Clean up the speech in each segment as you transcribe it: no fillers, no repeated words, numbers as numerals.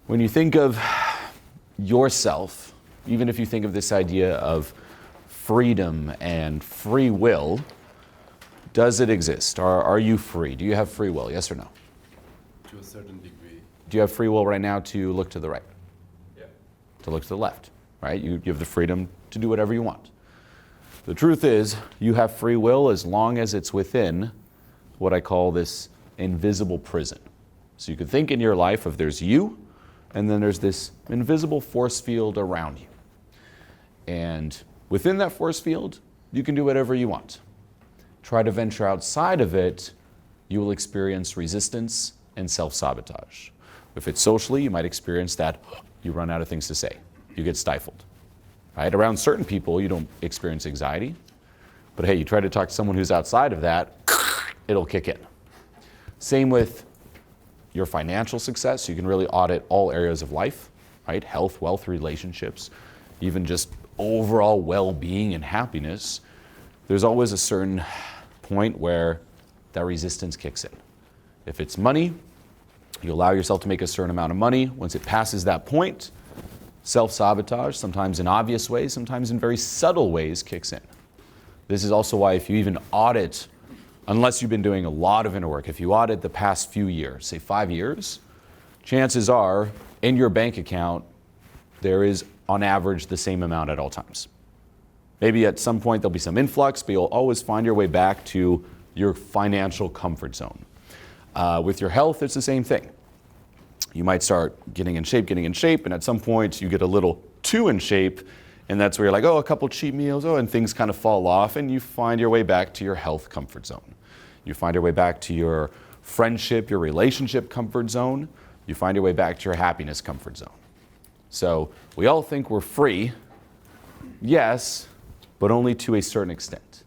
When you think of yourself, even if you think of this idea of freedom and free will, does it exist? Are you free? Do you have free will? Yes or no? To a certain degree. Do you have free will right now to look to the right? Yeah. To look to the left, right? You have the freedom to do whatever you want. The truth is, you have free will as long as it's within what I call this invisible prison. So you could think in your life of there's you, and then there's this invisible force field around you. And within that force field, you can do whatever you want. Try to venture outside of it, you will experience resistance and self-sabotage. If it's socially, you might experience that you run out of things to say. You get stifled. Right? Around certain people, you don't experience anxiety. But hey, you try to talk to someone who's outside of that, it'll kick in. Same with your financial success. You can really audit all areas of life, right? Health, wealth, relationships, even just overall well-being and happiness. There's always a certain point where that resistance kicks in. If it's money, you allow yourself to make a certain amount of money. Once it passes that point, self-sabotage, sometimes in obvious ways, sometimes in very subtle ways, kicks in. This is also why if you even audit, unless you've been doing a lot of inner work, if you audit the past few years, say 5 years, chances are in your bank account, there is on average the same amount at all times. Maybe at some point there'll be some influx, but you'll always find your way back to your financial comfort zone. With your health, it's the same thing. You might start getting in shape, and at some point you get a little too in shape, and that's where you're like, oh, a couple cheat meals, and things kind of fall off, and you find your way back to your health comfort zone. You find your way back to your friendship, your relationship comfort zone. You find your way back to your happiness comfort zone. So we all think we're free, yes, but only to a certain extent.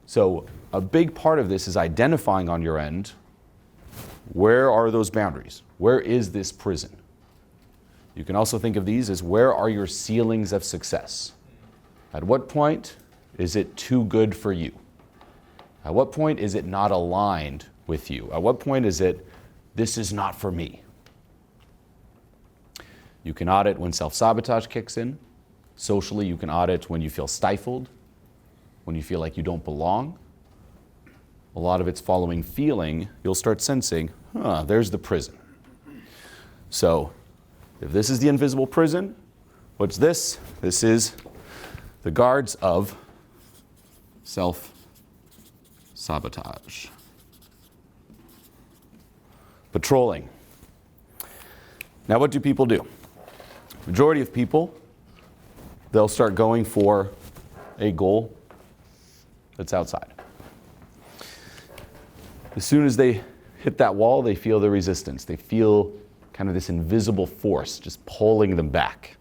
So a big part of this is identifying on your end, where are those boundaries? Where is this prison? You can also think of these as where are your ceilings of success? At what point is it too good for you? At what point is it not aligned with you? At what point is it, this is not for me? You can audit when self-sabotage kicks in. Socially, you can audit when you feel stifled, when you feel like you don't belong. A lot of it's following feeling. You'll start sensing, there's the prison. So if this is the invisible prison, what's this? This is the guards of self-sabotage. Patrolling. Now, what do people do? Majority of people, they'll start going for a goal that's outside. As soon as they hit that wall, they feel the resistance. They feel kind of this invisible force just pulling them back,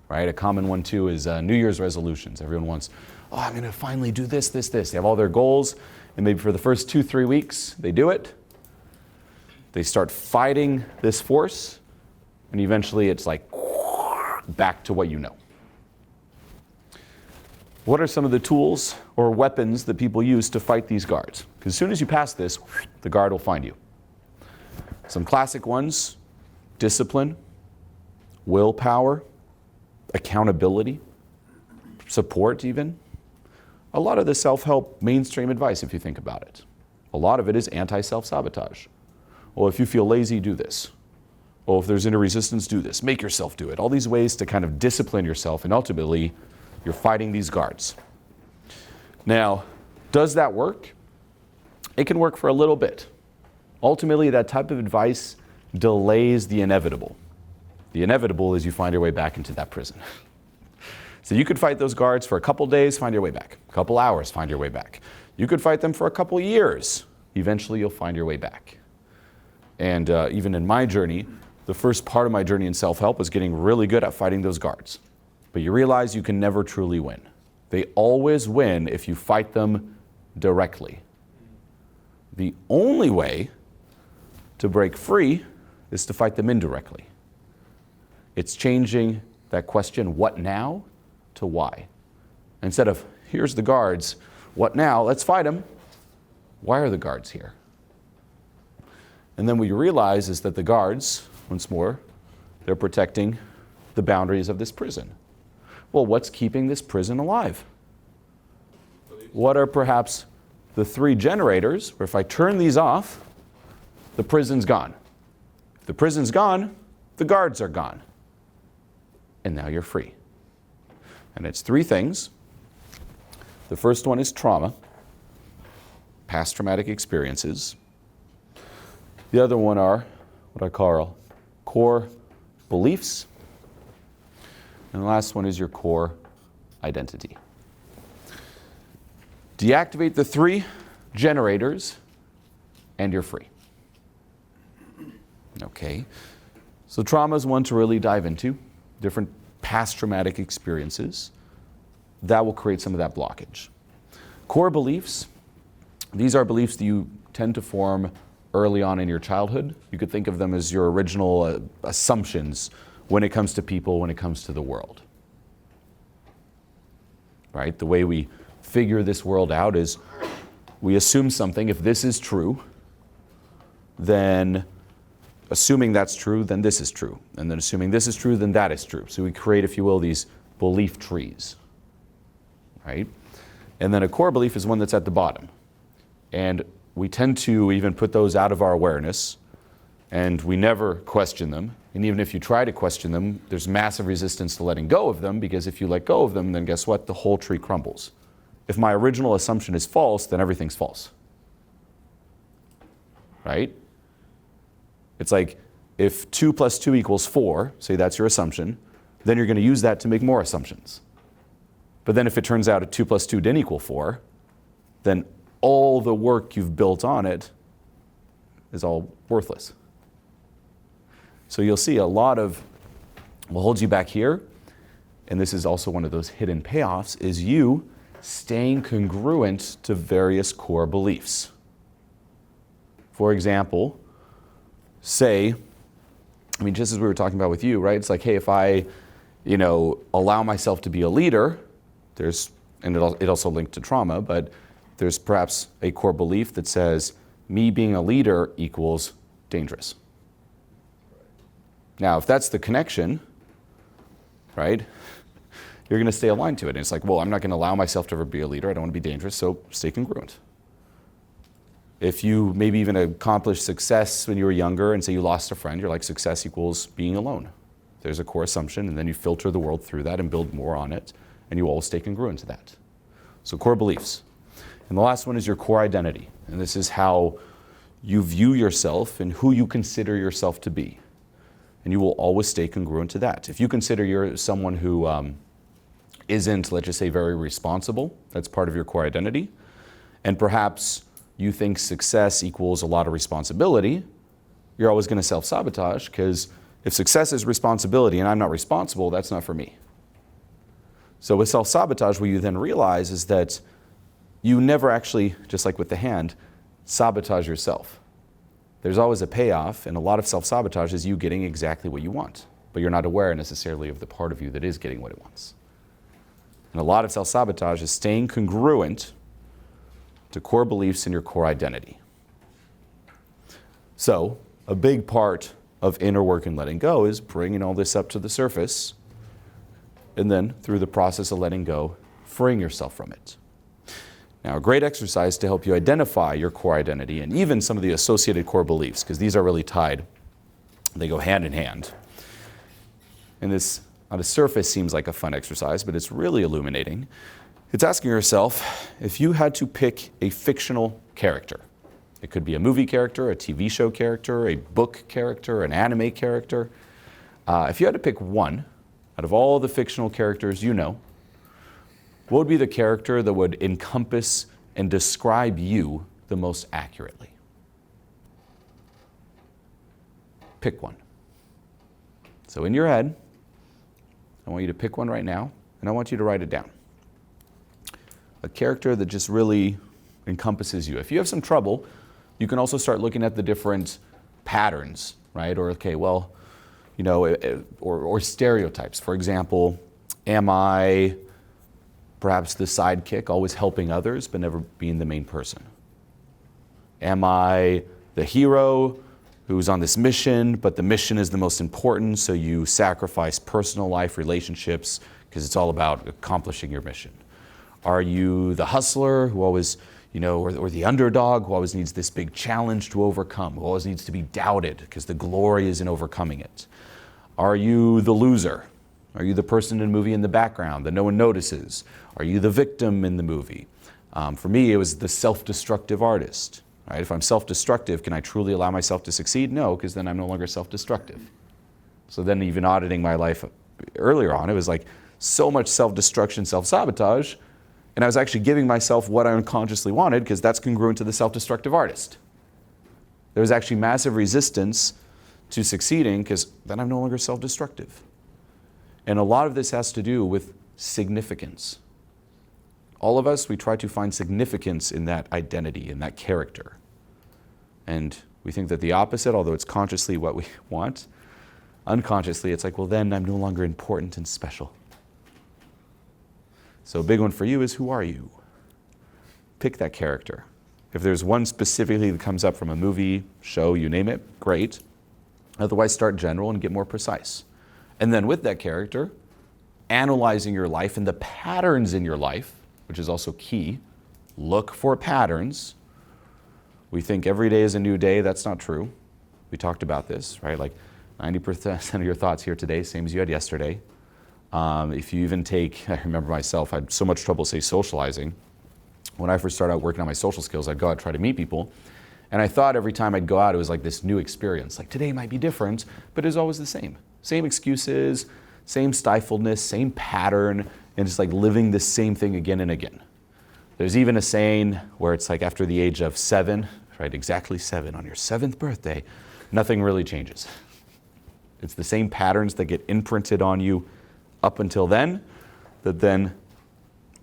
right? A common one, too, is New Year's resolutions. Everyone wants, I'm going to finally do this. They have all their goals, and maybe for the first 2-3 weeks, they do it. They start fighting this force, and eventually it's like back to what you know. What are some of the tools or weapons that people use to fight these guards? Because as soon as you pass this, the guard will find you. Some classic ones: discipline, willpower, accountability, support even. A lot of the self-help mainstream advice, if you think about it. A lot of it is anti-self-sabotage. Well, if you feel lazy, do this. Well, if there's inner resistance, do this. Make yourself do it. All these ways to kind of discipline yourself, and ultimately, you're fighting these guards. Now, does that work? It can work for a little bit. Ultimately, that type of advice delays the inevitable. The inevitable is you find your way back into that prison. So you could fight those guards for a couple days, find your way back. A couple hours, find your way back. You could fight them for a couple years. Eventually, you'll find your way back. And even in my journey, the first part of my journey in self-help was getting really good at fighting those guards. But you realize you can never truly win. They always win if you fight them directly. The only way to break free is to fight them indirectly. It's changing that question, what now, to why. Instead of, here's the guards, what now, let's fight them. Why are the guards here? And then what you realize is that the guards, once more, They're protecting the boundaries of this prison. Well, what's keeping this prison alive? What are perhaps the three generators where if I turn these off, the prison's gone? If the prison's gone, the guards are gone. And now you're free. And it's three things. The first one is trauma, past traumatic experiences. The other one are what I call core beliefs. And the last one is your core identity. Deactivate the three generators and you're free. Okay, so trauma is one to really dive into, different past traumatic experiences. That will create some of that blockage. Core beliefs, these are beliefs that you tend to form early on in your childhood. You could think of them as your original assumptions when it comes to people, when it comes to the world. Right? The way we figure this world out is we assume something. If this is true, then assuming that's true, then this is true. And then assuming this is true, then that is true. So we create, if you will, these belief trees. Right? And then a core belief is one that's at the bottom. And we tend to even put those out of our awareness, and we never question them. And even if you try to question them, there's massive resistance to letting go of them, because if you let go of them, then guess what? The whole tree crumbles. If my original assumption is false, then everything's false. Right? It's like if 2 + 2 = 4, say that's your assumption, then you're going to use that to make more assumptions. But then if it turns out 2 + 2 didn't equal 4, then all the work you've built on it is all worthless. So you'll see a lot of what holds you back here, and this is also one of those hidden payoffs, is you staying congruent to various core beliefs. For example, say, just as we were talking about with you, right? It's like, hey, if I, allow myself to be a leader, and it also linked to trauma, but there's perhaps a core belief that says me being a leader equals dangerous. Now, if that's the connection, right, you're going to stay aligned to it. And it's like, well, I'm not going to allow myself to ever be a leader. I don't want to be dangerous, so stay congruent. If you maybe even accomplished success when you were younger and say you lost a friend, you're like, success equals being alone. There's a core assumption, and then you filter the world through that and build more on it, and you always stay congruent to that. So core beliefs. And the last one is your core identity. And this is how you view yourself and who you consider yourself to be. And you will always stay congruent to that. If you consider you're someone who isn't, let's just say, very responsible, that's part of your core identity, and perhaps you think success equals a lot of responsibility, you're always going to self-sabotage, because if success is responsibility and I'm not responsible, that's not for me. So with self-sabotage, what you then realize is that you never actually, just like with the hand, sabotage yourself. There's always a payoff, and a lot of self-sabotage is you getting exactly what you want, but you're not aware necessarily of the part of you that is getting what it wants. And a lot of self-sabotage is staying congruent to core beliefs and your core identity. So a big part of inner work and letting go is bringing all this up to the surface, and then through the process of letting go, freeing yourself from it. Now, a great exercise to help you identify your core identity and even some of the associated core beliefs, because these are really tied. They go hand in hand. And this, on the surface, seems like a fun exercise, but it's really illuminating. It's asking yourself, if you had to pick a fictional character, it could be a movie character, a TV show character, a book character, an anime character. If you had to pick one out of all the fictional characters you know, what would be the character that would encompass and describe you the most accurately? Pick one. So in your head, I want you to pick one right now, and I want you to write it down. A character that just really encompasses you. If you have some trouble, you can also start looking at the different patterns, right? Or, okay, well, or stereotypes. For example, am I perhaps the sidekick, always helping others, but never being the main person? Am I the hero who's on this mission, but the mission is the most important, so you sacrifice personal life, relationships, because it's all about accomplishing your mission? Are you the hustler who always, or the underdog who always needs this big challenge to overcome, who always needs to be doubted because the glory is in overcoming it? Are you the loser? Are you the person in the movie in the background that no one notices? Are you the victim in the movie? For me, it was the self-destructive artist. Right? If I'm self-destructive, can I truly allow myself to succeed? No, because then I'm no longer self-destructive. So then even auditing my life earlier on, it was like so much self-destruction, self-sabotage, and I was actually giving myself what I unconsciously wanted because that's congruent to the self-destructive artist. There was actually massive resistance to succeeding because then I'm no longer self-destructive. And a lot of this has to do with significance. All of us, we try to find significance in that identity, in that character. And we think that the opposite, although it's consciously what we want, unconsciously it's like, well, then I'm no longer important and special. So a big one for you is, who are you? Pick that character. If there's one specifically that comes up from a movie, show, you name it, great. Otherwise, start general and get more precise. And then with that character, analyzing your life and the patterns in your life, which is also key. Look for patterns. We think every day is a new day. That's not true. We talked about this, right? Like 90% of your thoughts here today, same as you had yesterday. If you even take, I remember myself, I had so much trouble, say, socializing. When I first started out working on my social skills, I'd go out and try to meet people. And I thought every time I'd go out, it was like this new experience. Like today might be different, but it was always the same. Same excuses, same stifledness, same pattern, and just like living the same thing again and again. There's even a saying where it's like after the age of 7, right, exactly 7, on your 7th birthday, nothing really changes. It's the same patterns that get imprinted on you up until then that then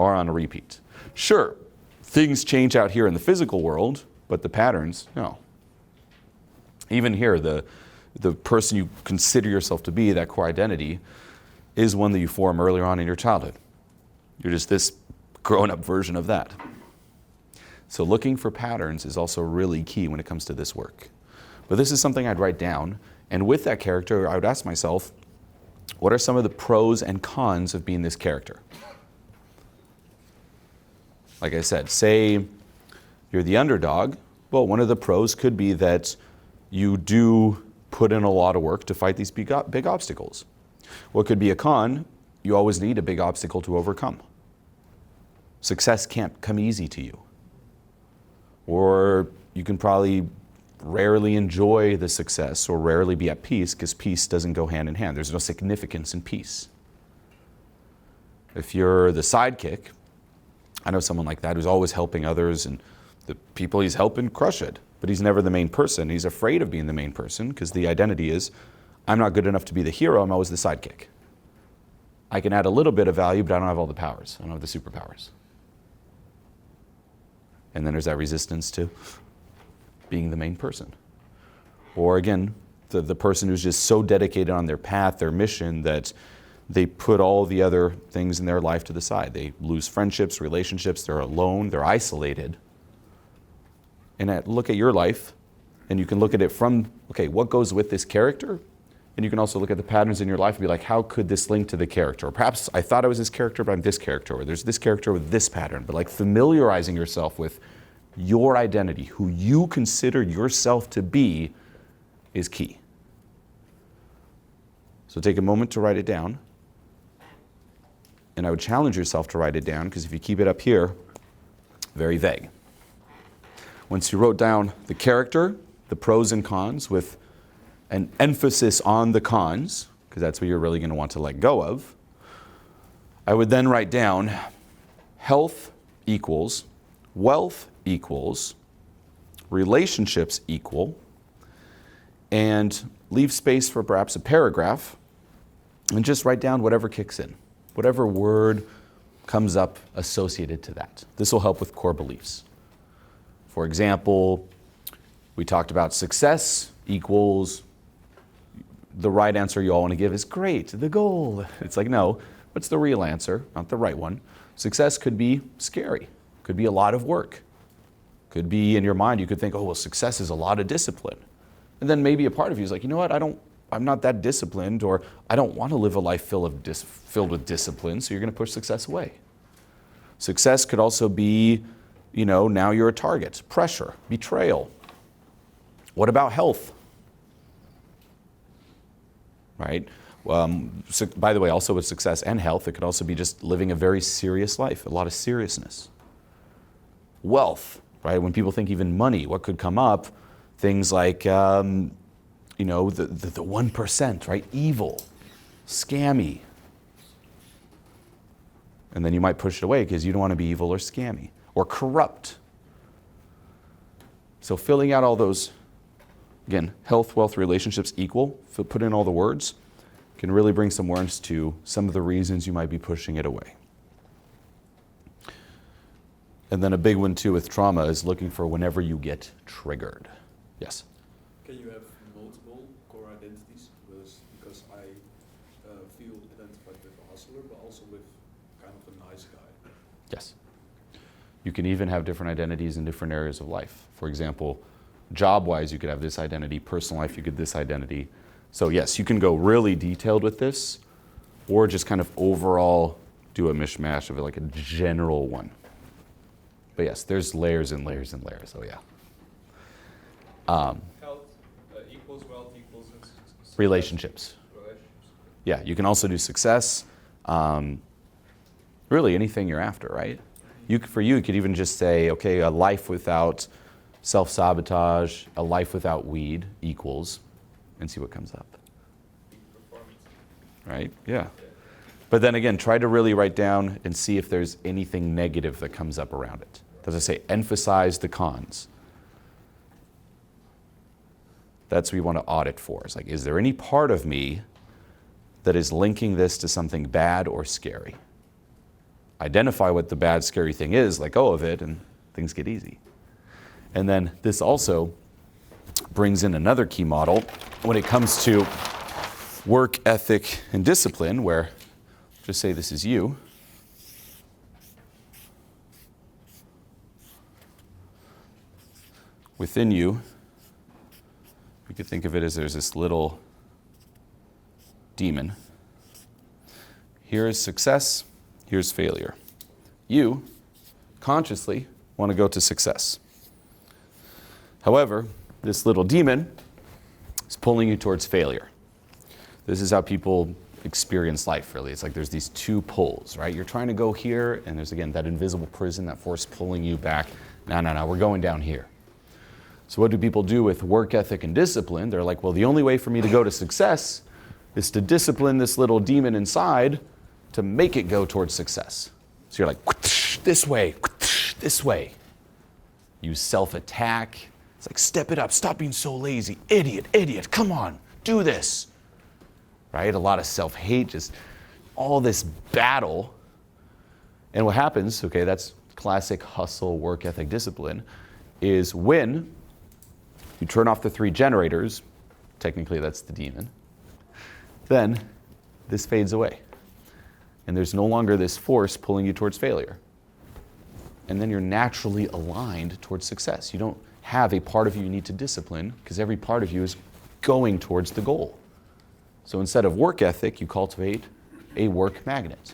are on a repeat. Sure, things change out here in the physical world, but the patterns, no. Even here, the person you consider yourself to be, that core identity, is one that you form earlier on in your childhood. You're just this grown-up version of that. So looking for patterns is also really key when it comes to this work. But this is something I'd write down, and with that character, I would ask myself, what are some of the pros and cons of being this character? Like I said, say you're the underdog. Well, one of the pros could be that you do put in a lot of work to fight these big obstacles. What could be a con? You always need a big obstacle to overcome. Success can't come easy to you. Or you can probably rarely enjoy the success or rarely be at peace because peace doesn't go hand in hand. There's no significance in peace. If you're the sidekick, I know someone like that who's always helping others and the people he's helping crush it, but he's never the main person. He's afraid of being the main person because the identity is, I'm not good enough to be the hero, I'm always the sidekick. I can add a little bit of value, but I don't have all the powers. I don't have the superpowers. And then there's that resistance to being the main person. Or again, the person who's just so dedicated on their path, their mission, that they put all the other things in their life to the side. They lose friendships, relationships, they're alone, they're isolated. And look at your life, and you can look at it from, okay, what goes with this character? And you can also look at the patterns in your life and be like, how could this link to the character? Or perhaps I thought I was this character, but I'm this character. Or there's this character with this pattern. But like familiarizing yourself with your identity, who you consider yourself to be, is key. So take a moment to write it down. And I would challenge yourself to write it down, because if you keep it up here, very vague. Once you wrote down the character, the pros and cons, with an emphasis on the cons, because that's what you're really going to want to let go of, I would then write down health equals, wealth equals, relationships equal, and leave space for perhaps a paragraph, and just write down whatever kicks in, whatever word comes up associated to that. This will help with core beliefs. For example, we talked about success equals, the right answer you all want to give is great, the goal. It's like, no, what's the real answer? Not the right one. Success could be scary, could be a lot of work. Could be in your mind, you could think, oh, well, success is a lot of discipline. And then maybe a part of you is like, you know what, I'm not that disciplined, or I don't want to live a life filled with discipline, so you're going to push success away. Success could also be, now you're a target, pressure, betrayal. What about health? Right? By the way, also with success and health, it could also be just living a very serious life, a lot of seriousness. Wealth, right? When people think even money, what could come up? Things like, the 1%, right? Evil, scammy. And then you might push it away because you don't want to be evil or scammy or corrupt. So filling out all those, again, health, wealth, relationships, equal, put in all the words, can really bring some awareness to some of the reasons you might be pushing it away. And then a big one too with trauma is looking for whenever you get triggered. Yes? Can you have multiple core identities? Because I feel identified with a hustler, but also with kind of a nice guy. Yes. You can even have different identities in different areas of life. For example, job-wise, you could have this identity. Personal life, you could this identity. So yes, you can go really detailed with this, or just kind of overall do a mishmash of it, like a general one. But yes, there's layers and layers and layers, oh yeah. Health equals wealth equals Relationships. Yeah, you can also do success. Really anything you're after, right? For you, it could even just say, okay, a life without self-sabotage, a life without weed equals, and see what comes up. Right? Yeah. But then again, try to really write down and see if there's anything negative that comes up around it. As I say, emphasize the cons. That's what we want to audit for. It's like, is there any part of me that is linking this to something bad or scary? Identify what the bad, scary thing is, let go of it, and things get easy. And then this also brings in another key model when it comes to work ethic and discipline, where, just say this is you. Within you, we could think of it as there's this little demon. Here is success, here's failure. You consciously want to go to success. However, this little demon is pulling you towards failure. This is how people experience life, really. It's like there's these two pulls, right? You're trying to go here, and there's, again, that invisible prison, that force pulling you back. No, we're going down here. So what do people do with work ethic and discipline? They're like, well, the only way for me to go to success is to discipline this little demon inside to make it go towards success. So you're like, this way, this way. You self-attack. It's like, step it up, stop being so lazy. Idiot, come on, do this. Right? A lot of self-hate, just all this battle. And what happens, okay, that's classic hustle, work ethic, discipline, is when you turn off the three generators, technically that's the demon, then this fades away. And there's no longer this force pulling you towards failure. And then you're naturally aligned towards success. You don't have a part of you need to discipline, because every part of you is going towards the goal. So instead of work ethic, you cultivate a work magnet.